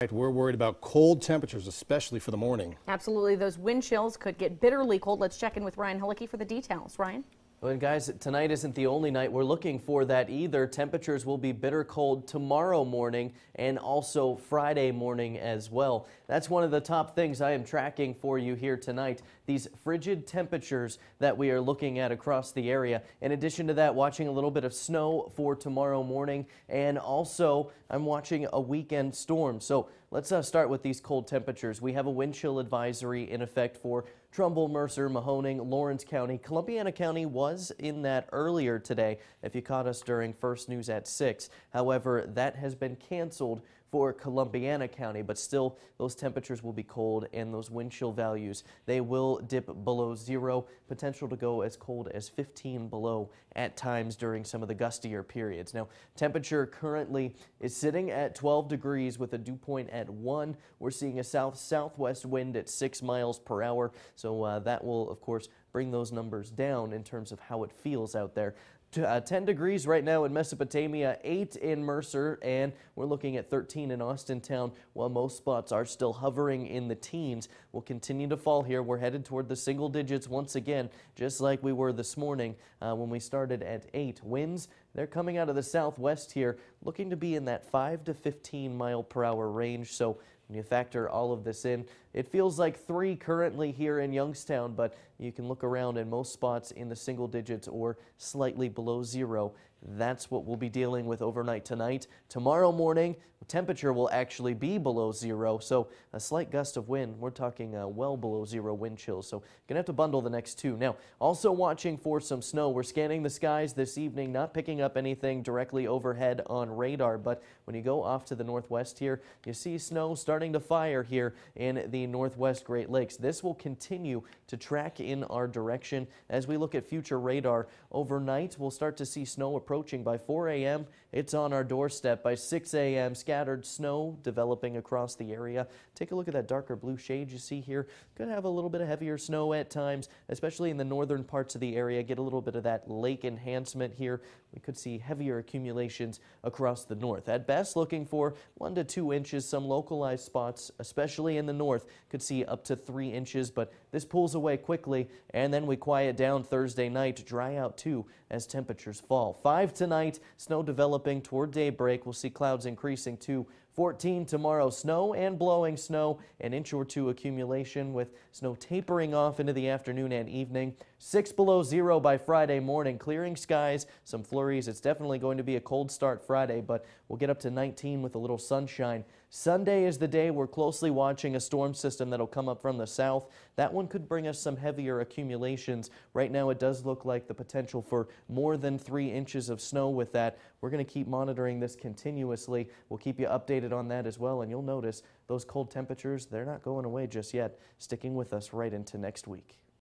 Right, we're worried about cold temperatures, especially for the morning. Absolutely. Those wind chills could get bitterly cold. Let's check in with Ryan Hulicki for the details. Ryan? Well, and guys, tonight isn't the only night we're looking for that either. Temperatures will be bitter cold tomorrow morning and also Friday morning as well. That's one of the top things I am tracking for you here tonight, these frigid temperatures that we are looking at across the area. In addition to that, watching a little bit of snow for tomorrow morning, and also I'm watching a weekend storm. So let's start with these cold temperatures. We have a wind chill advisory in effect for Trumbull, Mercer, Mahoning, Lawrence County. Columbiana County was in that earlier today if you caught us during First News at 6. However, that has been canceled for Columbiana County, but still those temperatures will be cold, and those wind chill values, they will dip below zero, potential to go as cold as 15 below at times during some of the gustier periods. Now, temperature currently is sitting at 12 degrees with a dew point at 1. We're seeing a south-southwest wind at 6 miles per hour, so that will, of course, bring those numbers down in terms of how it feels out there. 10 degrees right now in Mesopotamia, 8 in Mercer, and we're looking at 13 in Austintown, while most spots are still hovering in the teens. We'll continue to fall here. We're headed toward the single digits once again, just like we were this morning when we started at 8. Winds, they're coming out of the southwest here, looking to be in that 5 to 15 mile per hour range. So when you factor all of this in, it feels like 3 currently here in Youngstown, but you can look around in most spots in the single digits or slightly below zero. That's what we'll be dealing with overnight tonight. Tomorrow morning, temperature will actually be below zero, so a slight gust of wind. We're talking well below zero wind chills, so gonna have to bundle the next 2. Now, also watching for some snow. We're scanning the skies this evening, not picking up anything directly overhead on radar, but when you go off to the northwest here, you see snow starting to fire here in the northwest Great Lakes. This will continue to track in our direction as we look at future radar. Overnight, we'll start to see snow approaching by 4 a.m. It's on our doorstep. By 6 a.m., scattered snow developing across the area. Take a look at that darker blue shade you see here. Could have a little bit of heavier snow at times, especially in the northern parts of the area. Get a little bit of that lake enhancement here. We could see heavier accumulations across the north. At best, looking for 1 to 2 inches. Some localized spots, especially in the north, could see up to 3 inches, but this pulls away quickly, and then we quiet down Thursday night, dry out too as temperatures fall. 5 tonight, snow developing toward daybreak. We'll see clouds increasing to 14 tomorrow. Snow and blowing snow, an inch or 2 accumulation with snow tapering off into the afternoon and evening. 6 below zero by Friday morning. Clearing skies, some flurries. It's definitely going to be a cold start Friday, but we'll get up to 19 with a little sunshine. Sunday is the day we're closely watching a storm system that'll come up from the south. That one could bring us some heavier accumulations. Right now it does look like the potential for more than 3 inches of snow with that. We're going to keep monitoring this continuously. We'll keep you updated on that as well, and you'll notice those cold temperatures, they're not going away just yet, sticking with us right into next week.